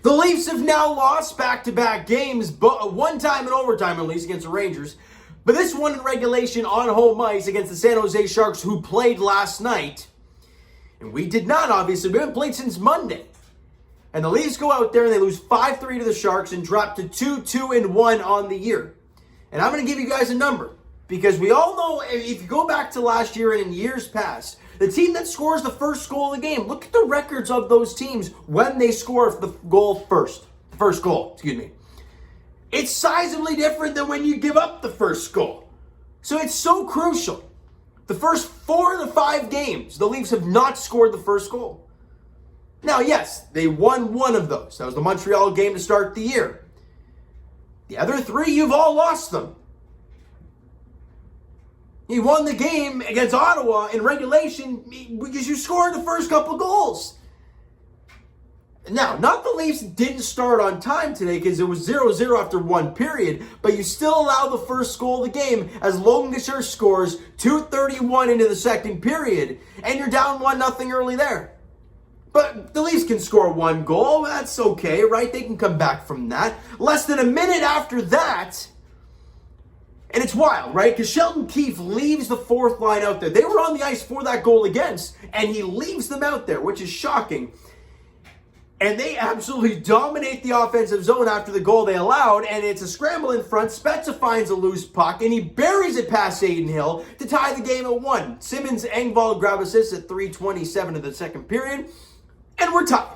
The Leafs have now lost back-to-back games, but one time in overtime at least against the Rangers. But this one in regulation on home ice against the San Jose Sharks, who played last night. And we did not, obviously. We haven't played since Monday. And the Leafs go out there and they lose 5-3 to the Sharks and drop to 2-2-1 on the year. And I'm going to give you guys a number. Because we all know, if you go back to last year and in years past, the team that scores the first goal of the game, look at the records of those teams when they score the first goal. It's sizably different than when you give up the first goal. So it's so crucial. The first 4 of the 5 games, the Leafs have not scored the first goal. Now, yes, they won one of those. That was the Montreal game to start the year. The other 3, you've all lost them. You won the game against Ottawa in regulation because you scored the first couple goals. Now, not the Leafs didn't start on time today because it was 0-0 after one period, but you still allow the first goal of the game as Logan Couture scores 2:31 into the second period, and you're down 1-0 early there. But the Leafs can score one goal. That's okay, right? They can come back from that. Less than a minute after that, and it's wild, right? Because Sheldon Keefe leaves the fourth line out there. They were on the ice for that goal against, and he leaves them out there, which is shocking. And they absolutely dominate the offensive zone after the goal they allowed, and it's a scramble in front. Spezza finds a loose puck, and he buries it past Adin Hill to tie the game at 1. Simmons Engvall grab assists at 3:27 of the second period, and we're tied.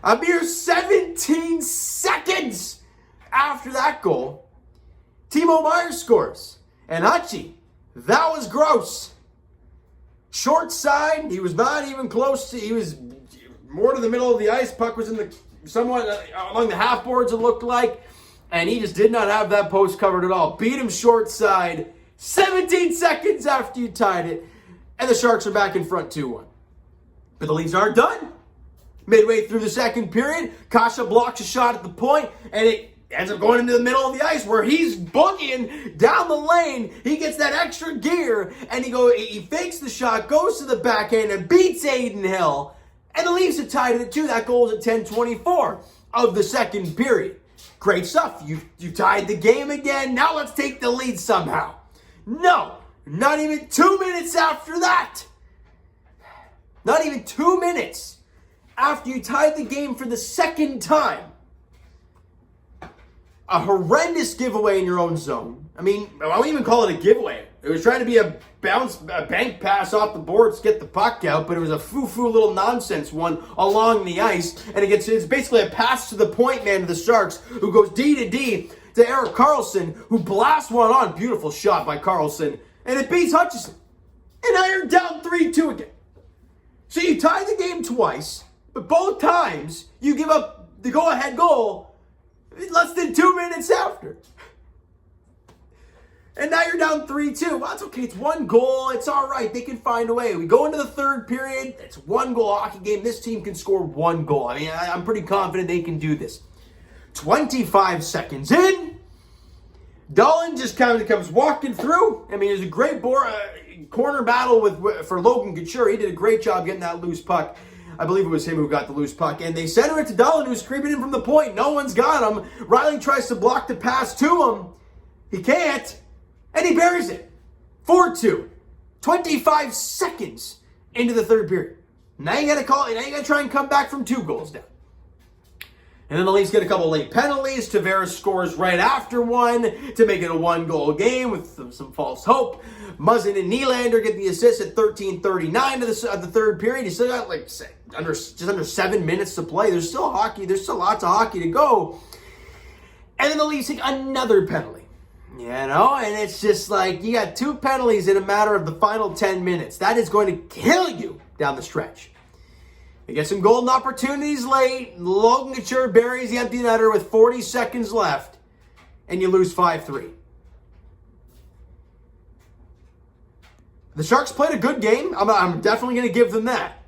A mere 17 seconds after that goal, Timo Meier scores. And Hachi, that was gross. Short side, he was not even close to, he was more to the middle of the ice. Puck was in the somewhat along the half boards, it looked like. And he just did not have that post covered at all. Beat him short side 17 seconds after you tied it. And the Sharks are back in front 2-1. But the Leafs aren't done. Midway through the second period, Kasha blocks a shot at the point, and it ends up going into the middle of the ice where he's boogieing down the lane. He gets that extra gear, and he fakes the shot, goes to the backhand, and beats Adin Hill. And the Leafs have tied it at 2. That goal is at 10:24 of the second period. Great stuff. You tied the game again. Now let's take the lead somehow. No, not even 2 minutes after that. Not even 2 minutes after you tied the game for the second time. A horrendous giveaway in your own zone. I mean, I wouldn't even call it a giveaway. It was trying to be a bank pass off the boards to get the puck out, but it was a foo-foo little nonsense one along the ice. And it's basically a pass to the point man of the Sharks, who goes D to D to Erik Karlsson, who blasts one on. Beautiful shot by Karlsson. And it beats Hutchison. And now you're down 3-2 again. So you tied the game twice, but both times you give up the go-ahead goal less than 2 minutes after. And now you're down 3-2. Well, that's okay. It's one goal. It's all right. They can find a way. We go into the third period. It's one goal hockey game. This team can score one goal. I mean, I'm pretty confident they can do this. 25 seconds in, Dolan just kind of comes walking through. I mean, it was a great corner battle for Logan Couture. He did a great job getting that loose puck. I believe it was him who got the loose puck. And they center it to Dolan, who's creeping in from the point. No one's got him. Riley tries to block the pass to him. He can't. And he buries it. 4-2. 25 seconds into the third period. Now you got to try and come back from 2 goals down. And then the Leafs get a couple late penalties. Tavares scores right after one to make it a 1-goal game with some false hope. Muzzin and Nylander get the assist at 13:39 of the third period. You still got just under 7 minutes to play. There's still hockey. There's still lots of hockey to go. And then the Leafs take another penalty. You know, and it's just like you got 2 penalties in a matter of the final 10 minutes. That is going to kill you down the stretch. You get some golden opportunities late. Logan Couture buries the empty netter with 40 seconds left, and you lose 5-3. The Sharks played a good game. I'm definitely going to give them that.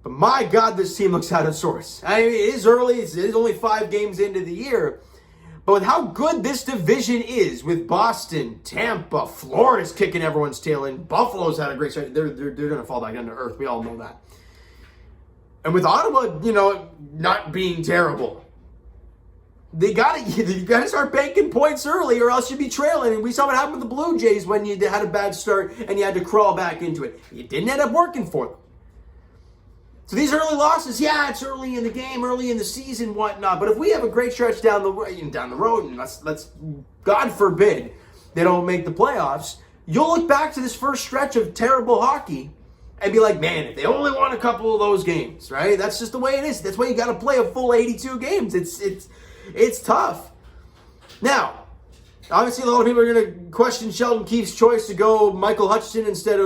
But my God, this team looks out of sorts. I mean, it is early. It is only 5 games into the year. But with how good this division is, with Boston, Tampa, Florida's kicking everyone's tail in, Buffalo's had a great start. They're going to fall back down to earth. We all know that. And with Ottawa, not being terrible, you got to start banking points early, or else you'd be trailing. And we saw what happened with the Blue Jays when you had a bad start and you had to crawl back into it. It didn't end up working for them. So these early losses, yeah, it's early in the game, early in the season, whatnot. But if we have a great stretch down the road, and let's God forbid they don't make the playoffs, you'll look back to this first stretch of terrible hockey and be like, man, if they only won a couple of those games, right? That's just the way it is. That's why you got to play a full 82 games. It's tough. Now, obviously, a lot of people are going to question Sheldon Keefe's choice to go Michael Hutchinson instead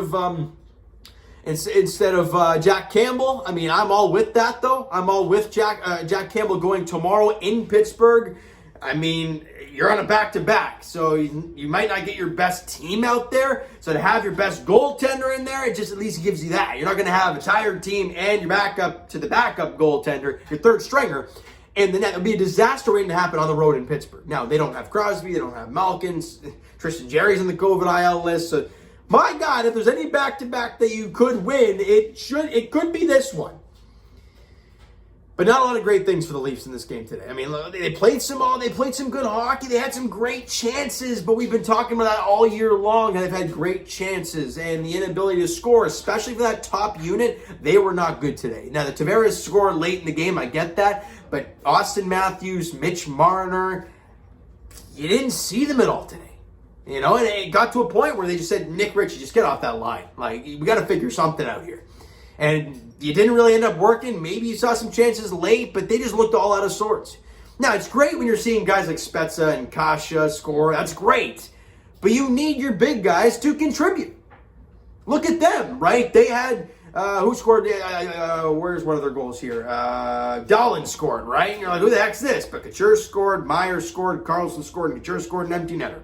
of Jack Campbell. I mean, I'm all with that, though. I'm all with Jack Campbell going tomorrow in Pittsburgh. I mean, you're on a back-to-back, so you might not get your best team out there. So to have your best goaltender in there, it just at least gives you that. You're not going to have a tired team and your backup to the backup goaltender, your third stringer, and the net. It would be a disaster waiting to happen on the road in Pittsburgh. Now, they don't have Crosby, they don't have Malkins, Tristan Jarry's on the COVID IL list, so my God, if there's any back-to-back that you could win, it could be this one. But not a lot of great things for the Leafs in this game today. I mean, they played some good hockey. They had some great chances, but we've been talking about that all year long. They've had great chances, and the inability to score, especially for that top unit, they were not good today. Now, the Tavares scored late in the game, I get that, but Austin Matthews, Mitch Marner, you didn't see them at all today. And it got to a point where they just said, Nick Ritchie, just get off that line. Like, we got to figure something out here. And you didn't really end up working. Maybe you saw some chances late, but they just looked all out of sorts. Now, it's great when you're seeing guys like Spezza and Kasha score. That's great. But you need your big guys to contribute. Look at them, right? They had, who scored, where's one of their goals here? Dahlin scored, right? And you're like, who the heck's this? But Couture scored, Myers scored, Carlson scored, and Couture scored an empty netter.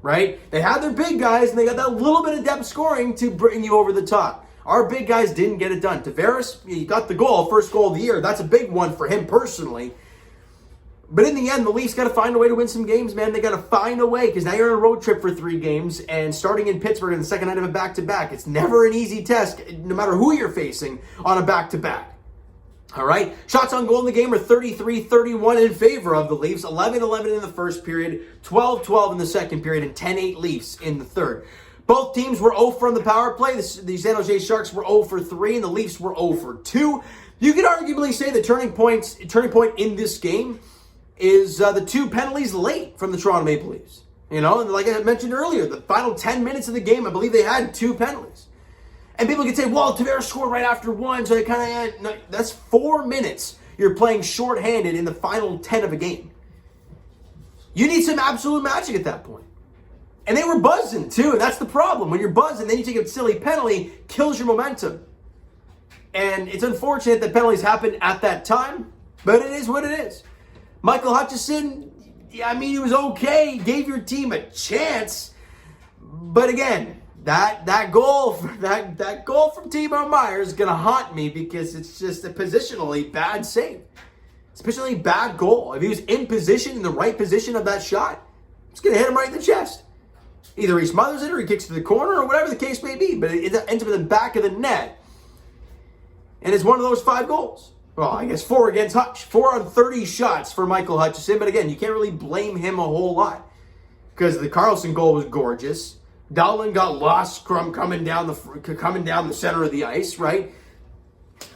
Right? They had their big guys, and they got that little bit of depth scoring to bring you over the top. Our big guys didn't get it done. Tavares, he got the goal, first goal of the year. That's a big one for him personally. But in the end, the Leafs got to find a way to win some games, man. They got to find a way, because now you're on a road trip for 3 games, and starting in Pittsburgh in the second night of a back-to-back. It's never an easy test, no matter who you're facing on a back-to-back. All right, shots on goal in the game are 33-31 in favor of the Leafs, 11-11 in the first period, 12-12 in the second period, and 10-8 Leafs in the third. Both teams were 0 from the power play. The San Jose Sharks were 0 for 3, and the Leafs were 0 for 2. You could arguably say the turning point in this game is the 2 penalties late from the Toronto Maple Leafs. And like I mentioned earlier, the final 10 minutes of the game, I believe they had 2 penalties. And people can say, well, Tavares scored right after 1, so they kind of, no, that's 4 minutes you're playing shorthanded in the final 10 of a game. You need some absolute magic at that point. And they were buzzing, too, and that's the problem. When you're buzzing, then you take a silly penalty, kills your momentum. And it's unfortunate that penalties happen at that time, but it is what it is. Michael Hutchinson, I mean, he was okay, gave your team a chance, but again, that goal from Timo Meier is going to haunt me, because it's just a positionally bad save. It's a positionally bad goal. If he was in position, in the right position of that shot, it's going to hit him right in the chest. Either he smothers it or he kicks to the corner or whatever the case may be, but it ends up in the back of the net. And it's one of those 5 goals. Well, I guess 4 against Hutch. 4 on 30 shots for Michael Hutchinson, but again, you can't really blame him a whole lot, because the Carlson goal was gorgeous. Dahlin got lost coming down the center of the ice, right?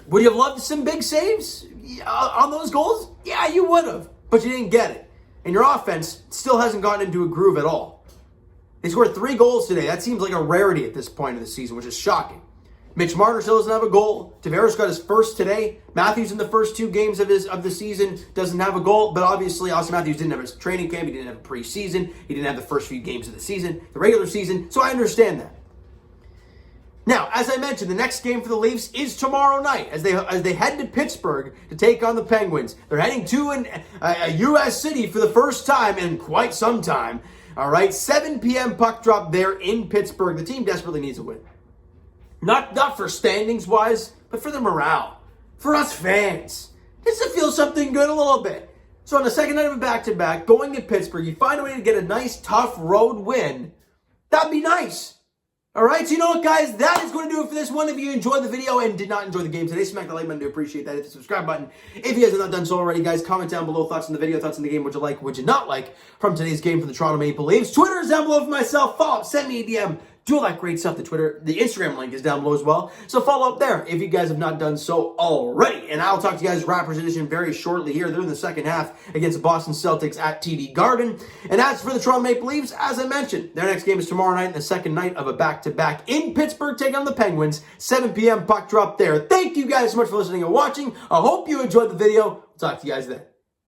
Would you have loved some big saves on those goals? Yeah, you would have, but you didn't get it. And your offense still hasn't gotten into a groove at all. They scored 3 goals today. That seems like a rarity at this point of the season, which is shocking. Mitch Marner still doesn't have a goal. Tavares got his first today. Matthews in the first 2 games of the season doesn't have a goal, but obviously Austin Matthews didn't have his training camp. He didn't have a preseason. He didn't have the first few games of the season, the regular season, so I understand that. Now, as I mentioned, the next game for the Leafs is tomorrow night as they head to Pittsburgh to take on the Penguins. They're heading to a U.S. city for the first time in quite some time. All right, 7 p.m. puck drop there in Pittsburgh. The team desperately needs a win. Not for standings-wise, but for the morale. For us fans. Just to feel something good a little bit. So on the second night of a back-to-back, going to Pittsburgh, you find a way to get a nice, tough road win. That'd be nice. All right, so you know what, guys? That is going to do it for this one. If you enjoyed the video and did not enjoy the game today, smack the like button. I do appreciate that. Hit the subscribe button. If you guys have not done so already, guys, comment down below thoughts on the video, thoughts on the game, what you like, what you not like from today's game from the Toronto Maple Leafs. Twitter is down below for myself. Follow up, send me a DM. Do all that great stuff. The Instagram link is down below as well. So follow up there if you guys have not done so already. And I'll talk to you guys Raptors edition very shortly here. They're in the second half against the Boston Celtics at TD Garden. And as for the Toronto Maple Leafs, as I mentioned, their next game is tomorrow night, the second night of a back-to-back in Pittsburgh, taking on the Penguins. 7 p.m. puck drop there. Thank you guys so much for listening and watching. I hope you enjoyed the video. Talk to you guys then.